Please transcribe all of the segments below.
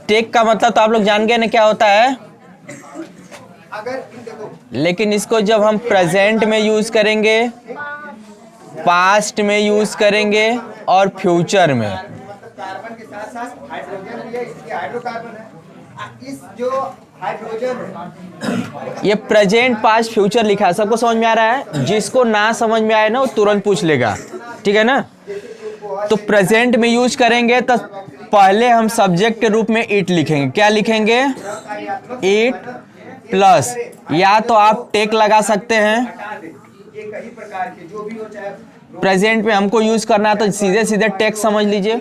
Take का मतलब तो आप लोग जान गए ना क्या होता है, लेकिन इसको जब हम प्रेजेंट में यूज करेंगे, पास्ट में यूज करेंगे और फ्यूचर में, कार्बन के साथ साथ हाइड्रोजन भी है, इसकी हाइड्रोकार्बन है। इस जो हाइड्रोजन है, ये प्रेजेंट पास्ट फ्यूचर लिखा है, सबको समझ में आ रहा है? जिसको ना समझ में आए ना वो तुरंत पूछ लेगा, ठीक है ना? तो प्रेजेंट में यूज करेंगे तो पहले हम सब्जेक्ट के रूप में इट लिखेंगे। क्या लिखेंगे? इट प्लस, या तो आप टेक लगा सकते हैं। ये कई प्रकार के जो भी हो, चाहे प्रेजेंट में हमको यूज करना है तो सीधे सीधे टेक समझ लीजिए।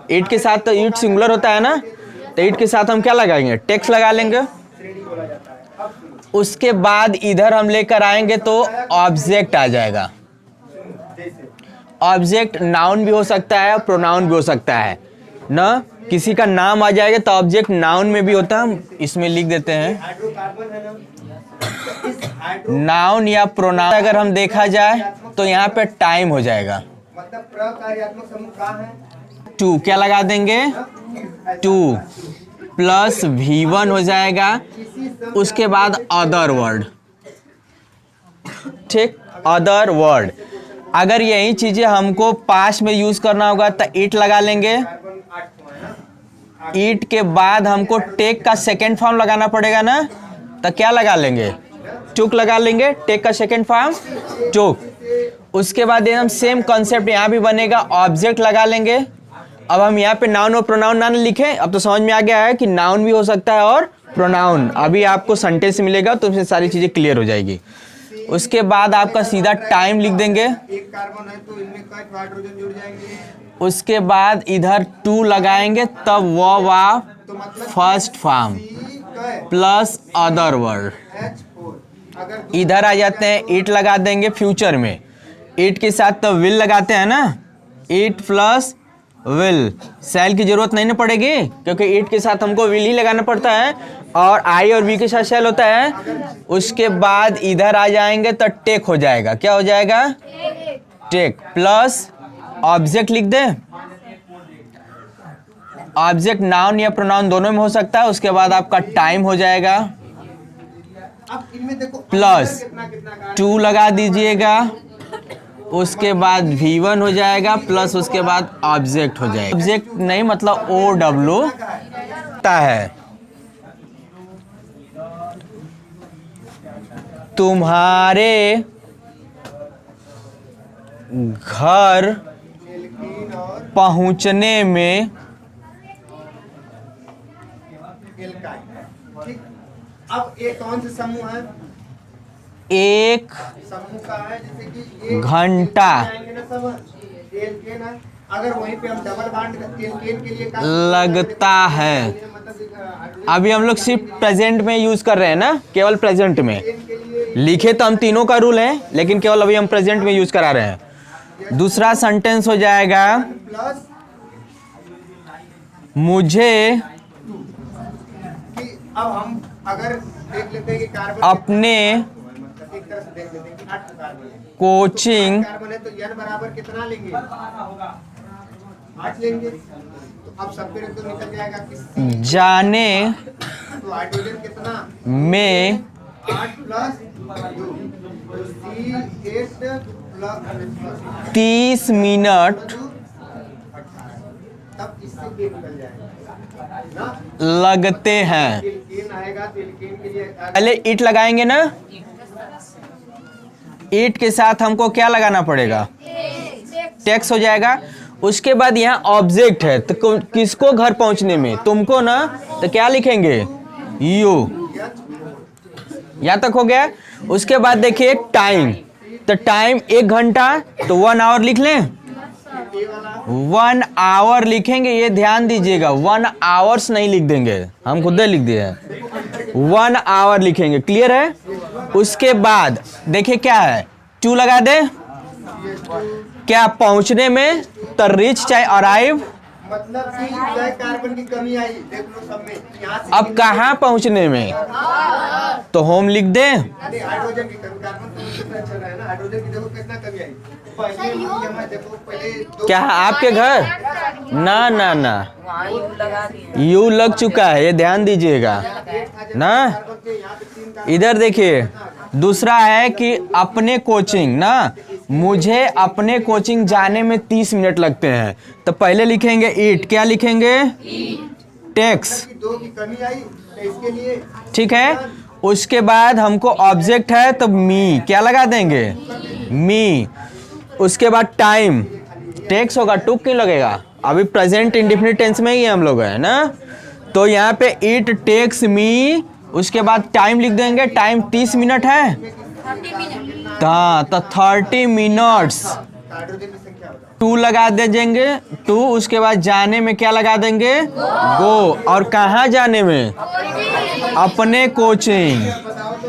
इट के साथ तो इट सिंगुलर होता है ना, तो इट के साथ हम क्या लगाएंगे? टेक्स लगा लेंगे। उसके बाद इधर हम लेकर आएंगे तो ऑब्जेक्ट आ जाएगा। ऑब्जेक्ट नाउन भी हो सकता है, प्रोनाउन भी हो सकता है ना। किसी का नाम आ जाएगा तो ऑब्जेक्ट नाउन में भी होता है, इसमें लिख देते हैं हाइड्रोकार्बन है ना, नाउन या प्रोनाउन। अगर हम देखा जाए तो यहाँ पे टाइम हो जाएगा। मतलब प्रकार्यात्मक समूह कहाँ है? 2 क्या लगा देंगे? 2 प्लस V1 हो जाएगा। उसके बाद अदर वर्ड, ठीक, अदर वर्ड। अगर यही चीजें हमको पास्ट में यूज करना होगा तो इट लगा लेंगे। इट के बाद हमको टेक का सेकेंड फॉर्म लगाना पड़ेगा ना, तो क्या लगा लेंगे? टुक लगा लेंगे। टेक का सेकेंड फॉर्म टुक। उसके बाद एकदम सेम कॉन्सेप्ट यहाँ भी बनेगा, ऑब्जेक्ट लगा लेंगे। अब हम यहाँ पे नाउन और प्रोनाउन ना लिखें, अब तो समझ में आ गया है कि नाउन भी हो सकता है और प्रोनाउन। अभी आपको सेंटेंस मिलेगा तो उसमें सारी चीजें क्लियर हो जाएगी। उसके बाद आपका सीधा टाइम लिख देंगे। एक कार्बन है तो इनमें कई हाइड्रोजन जुड़ जाएंगे। उसके बाद इधर 2 लगाएंगे, तब वो तो मतलब first form plus other word. H4 अगर इधर आ जाते हैं, इट लगा देंगे फ्यूचर में। इट के साथ तो विल लगाते हैं ना, इट प्लस विल। सेल की जरूरत नहीं ना पड़ेगी क्योंकि इट के साथ हमको विल ही लगाना पड़ता है, और आई और वी के साथ सेल होता है। उसके बाद इधर आ जाएंगे तो टेक हो जाएगा। क्या हो जाएगा? टेक प्लस ऑब्जेक्ट लिख दे। ऑब्जेक्ट नाउन या प्रोनाउन दोनों में हो सकता है। उसके बाद आपका टाइम हो जाएगा अब इनमें देखो प्लस कितना 2 लगा दीजिएगा। उसके बाद V1 हो जाएगा प्लस उसके बाद ऑब्जेक्ट हो जाएगा। ऑब्जेक्ट नहीं मतलब OW है। तुम्हारे घर पहुंचने में ठीक। अब एक कौन से समूह है? 1 समूह का है, जैसे कि एक घंटा जाएंगे ना सब एल्केन है। अगर वहीं पे हम डबल बॉन्ड एल्केन के लिए लगता है। मतलब अभी हम लोग सिर्फ प्रेजेंट में यूज कर रहे हैं ना, केवल प्रेजेंट में। लिखे तो हम तीनों का रूल है, लेकिन केवल अभी हम प्रेजेंट में यूज करा रहे हैं। दूसरा सेंटेंस हो जाएगा, प्लस मुझे कि अब हम अगर देख लेते हैं कि कार्बन अपने एक तरह से देख लेते हैं कि 8 कार्बन है। कोचिंग कार्बन है तो n बराबर कितना लेंगे? 8 लेंगे। तो अब सब पे तो निकल जाएगा कि जाने तो हाइड्रोजन कितना? में 8 प्लस 2 तो C8 प्लस 30 मिनट तब इससे ये निकल जाएगा ना। लगते हैं। एल्केन आएगा तो एल्केन के लिए पहले इट लगाएंगे ना, इट के साथ हमको क्या लगाना पड़ेगा? टेक्स हो जाएगा। उसके बाद यहाँ ऑब्जेक्ट है तो किसको घर पहुंचने में? तुमको ना, तो क्या लिखेंगे? यू। यहाँ तक हो गया। उसके बाद देखिए टाइम, तो टाइम 1 घंटा तो 1 आवर लिख लें। 1 आवर लिखेंगे, ये ध्यान दीजिएगा, 1 आवर्स नहीं लिख देंगे, हम खुद ही लिख दिए हैं। 1 आवर लिखेंगे, क्लियर है? उसके बाद देखिए क्या है, 2 लगा दे। क्या पहुंचने में तो रीच चाहे अराइव, मतलब कि ब्लैक कार्बन की कमी आई, देख लो सब में यहाँ से अब कहाँ पहुंचने में, तो होम लिख दें। नहीं, हाइड्रोजन की कमी, कार्बन तो कितना चल रहा है ना, हाइड्रोजन की देखो कितना कमी आई। पहले हम देखो पहले क्या आपके घर, ना ना ना, यू लग चुका है, ये ध्यान दीजिएगा ना। इधर देखिए, दूसरा है कि अपने कोचिंग ना, मुझे अपने कोचिंग जाने में 30 मिनट लगते हैं, तो पहले लिखेंगे ईट, क्या लिखेंगे, टेक्स, 2 की कमी आई तो इसके लिए ठीक है। उसके बाद हमको ऑब्जेक्ट है तो मी, क्या लगा देंगे, मी। उसके बाद टाइम, टेक्स होगा, टुक क्यों लगेगा, अभी प्रेजेंट इंडेफिनिट टेंस में ही हम लोग है ना, तो यहाँ पे इट टेक्स मी। उसके बाद टाइम लिख देंगे, टाइम 30 मिनट है, हाँ तो 30 मिनट्स, हाइड्रोजन की संख्या बताओ। 2 लगा देंगे 2। उसके बाद जाने में क्या लगा देंगे, गो, और कहाँ जाने में, अपने कोचिंग,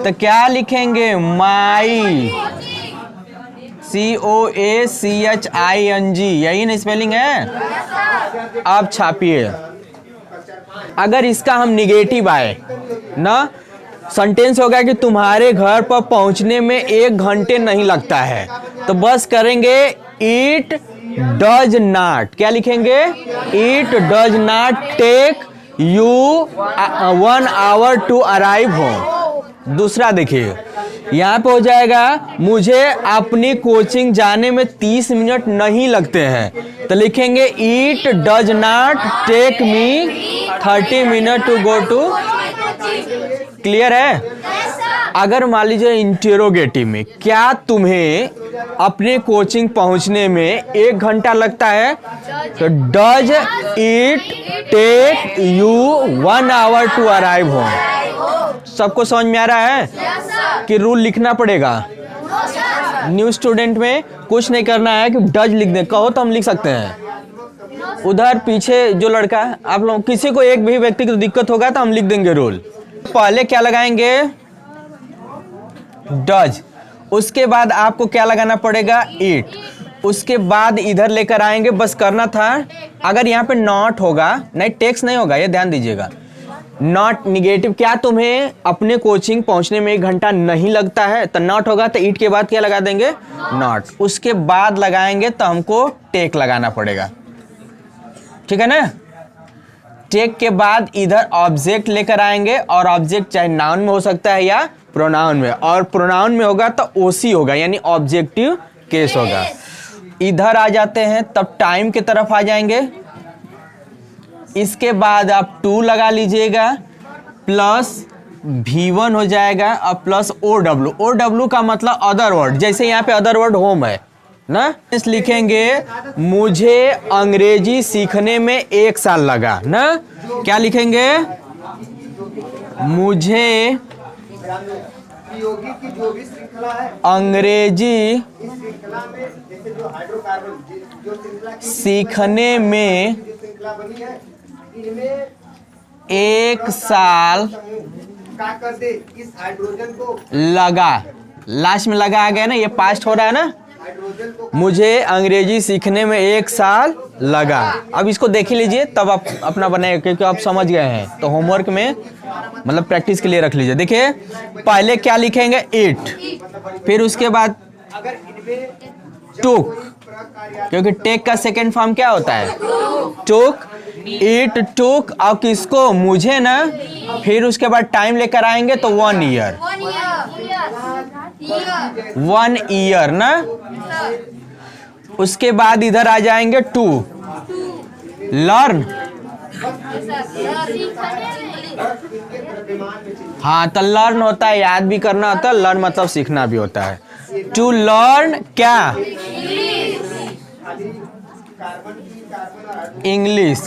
तो क्या लिखेंगे, माई, COACHING, यही ना स्पेलिंग है। अब छापिए, अगर इसका हम निगेटिव आए ना, सेंटेंस होगा कि तुम्हारे घर पर पहुंचने में 1 घंटे नहीं लगता है, तो बस करेंगे इट डज नॉट, क्या लिखेंगे, it does not take you 1 hour to arrive home. दूसरा देखिए, यहाँ पे हो जाएगा, मुझे अपनी कोचिंग जाने में 30 मिनट नहीं लगते हैं, तो लिखेंगे it does not take me 30 minute to go to. Clear है। अगर मान लीजिए इंटेरोगेटिव में, क्या तुम्हें अपने कोचिंग पहुंचने में 1 घंटा लगता है, तो does it take you 1 hour to arrive home. सबको समझ में आ रहा है कि रूल लिखना पड़ेगा। न्यू स्टूडेंट में कुछ नहीं करना है कि डज लिख दें, कहो तो हम लिख सकते हैं। उधर पीछे जो लड़का, आप लोग किसी को एक भी व्यक्ति को दिक्कत होगा तो हम लिख देंगे रूल। पहले क्या लगाएंगे, डज, उसके बाद आपको क्या लगाना पड़ेगा, इट, उसके बाद इधर लेकर आएंगे, बस करना था। अगर यहाँ पे नॉट होगा, नहीं टेक्स्ट नहीं होगा, ये ध्यान दीजिएगा, नॉट निगेटिव, क्या तुम्हें अपने कोचिंग पहुंचने में 1 घंटा नहीं लगता है, तो नॉट होगा, तो इट के बाद क्या लगा देंगे, नॉट, उसके बाद लगाएंगे तो हमको टेक लगाना पड़ेगा, ठीक है ना। टेक के बाद इधर ऑब्जेक्ट लेकर आएंगे, और ऑब्जेक्ट चाहे नाउन में हो सकता है या प्रोनाउन में, और प्रोनाउन में होगा तो ओसी होगा, यानी ऑब्जेक्टिव केस होगा। इधर आ जाते हैं, तब टाइम की तरफ आ जाएंगे। इसके बाद आप 2 लगा लीजिएगा, प्लस V1 हो जाएगा, और प्लस OW। OW का मतलब अदर वर्ड, जैसे यहाँ पे अदर वर्ड होम है ना, इस लिखेंगे मुझे अंग्रेजी सीखने में 1 साल लगा ना, क्या लिखेंगे, मुझे प्रयोगी की जो भी श्रृंखला है, अंग्रेजी इस श्रृंखला में जैसे जो हाइड्रोकार्बन जो श्रृंखला की सीखने में जो श्रृंखला बनी है, इनमें 1 साल क्या कर दे, इस हाइड्रोजन को, लगा, लास्ट में लगा आ गया ना, ये पास्ट हो रहा है ना, हाइड्रोजन को मुझे अंग्रेजी सीखने में 1 साल लगा। अब इसको देख लीजिए, तब आप अपना बनाए, क्योंकि आप समझ गए हैं, तो होमवर्क में मतलब प्रैक्टिस के लिए रख लीजिए। देखिए पहले क्या लिखेंगे, इट, फिर उसके बाद अगर इनमें टुक, क्योंकि टेक का सेकेंड फॉर्म क्या होता है, टुक, इट टुक, और किसको, मुझे ना, फिर उसके बाद टाइम लेकर आएंगे तो 1 ईयर, 1 ईयर ना। उसके बाद इधर आ जाएंगे 2, लर्न, हाँ तो लर्न होता है, याद भी करना होता है, लर्न मतलब सीखना भी होता है। टू लर्न क्या, इंग्लिश।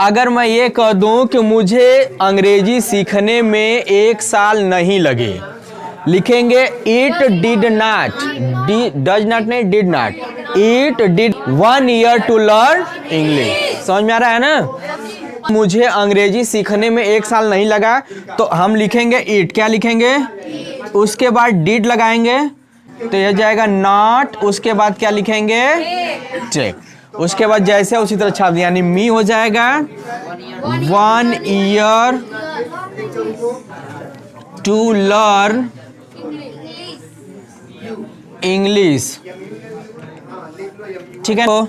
अगर मैं ये कह दूं कि मुझे अंग्रेजी सीखने में 1 साल नहीं लगे, लिखेंगे it did not, does not नहीं, did not, it did 1 year to learn English. समझ में आ रहा है ना। मुझे अंग्रेजी सीखने में 1 साल नहीं लगा, तो हम लिखेंगे इट, क्या लिखेंगे, उसके बाद डिड लगाएंगे तो यह जाएगा नॉट, उसके बाद क्या लिखेंगे, टेक। उसके बाद जैसे उसी तरह छाप दिया, यानी मी हो जाएगा 1 year to learn इंग्लिश। ठीक है, तो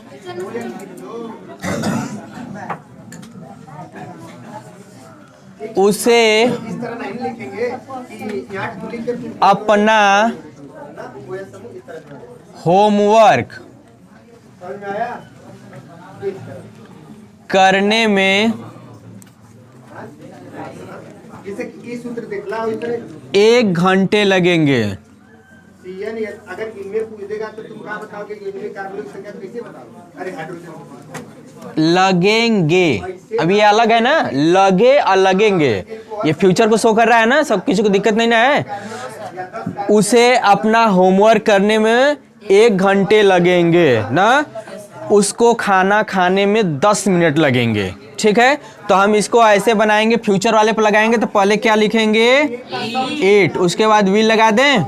उसे इस तरह नहीं लिखेंगे कि यहाँ टू लिख के फिर अपना ना वो समूह इस तरह से। होमवर्क समझ में आया? इस तरह। करने में जैसे कि ये सूत्र देख ला इस तरह 1 घंटे लगेंगे। CN अगर इनमें पूछ देगा तो तुम क्या बताओगे कि इनमें कार्बनिक संख्या कैसे बताओ? अरे हाइड्रोजन लगेंगे, अब ये अलग है ना, लगे और लगेंगे, ये फ्यूचर को शो कर रहा है ना, सब किसी को दिक्कत नहीं ना है। उसे अपना होमवर्क करने में 1 घंटे लगेंगे ना, उसको खाना खाने में 10 मिनट लगेंगे। ठीक है, तो हम इसको ऐसे बनाएंगे, फ्यूचर वाले पर लगाएंगे तो पहले क्या लिखेंगे 8, उसके बाद विल लगा दें,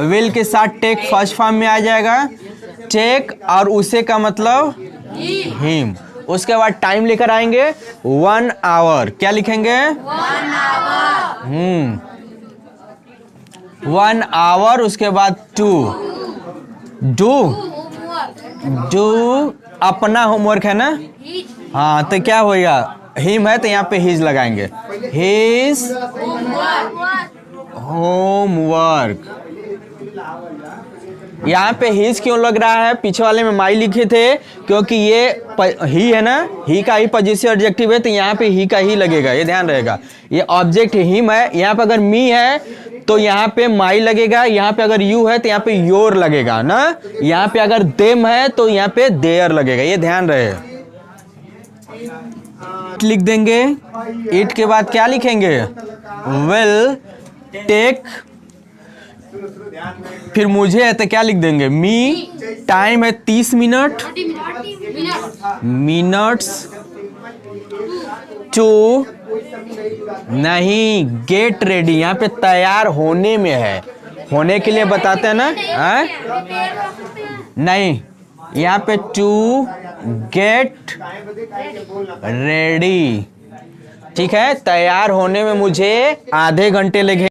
विल के साथ टेक फर्स्ट फॉर्म में आ जाएगा, टेक और उसे का मतलब हिम। उसके बाद टाइम लेकर आएंगे 1 आवर, क्या लिखेंगे 1 आवर, उसके बाद 2 डू अपना होमवर्क है ना, हाँ तो क्या होगा हिम है तो यहाँ पे हिज लगाएंगे, हिज होमवर्क। यहाँ पे हिज क्यों लग रहा है, पीछे वाले में माई लिखे थे, क्योंकि ये ही है ना, ही का ही पॉजिटिव एडजेक्टिव है तो यहाँ पे ही का ही लगेगा, ये ध्यान रहेगा। ये ऑब्जेक्ट हिम है, यहाँ पे अगर मी है तो यहाँ पे माई लगेगा, यहाँ पे अगर यू है तो यहाँ पे योर लगेगा ना, यहाँ पे अगर देम है तो यहाँ पे देयर लगेगा, ये ध्यान रहे। लिख देंगे, इट के बाद क्या लिखेंगे विल टेक, फिर मुझे है तो क्या लिख देंगे मी, टाइम है 30 मिनट, मिनट्स टू नहीं गेट रेडी, यहाँ पे तैयार होने में है, होने के लिए बताते हैं ना, नहीं यहाँ पे टू गेट रेडी। ठीक है, तैयार होने में मुझे आधे घंटे लगे।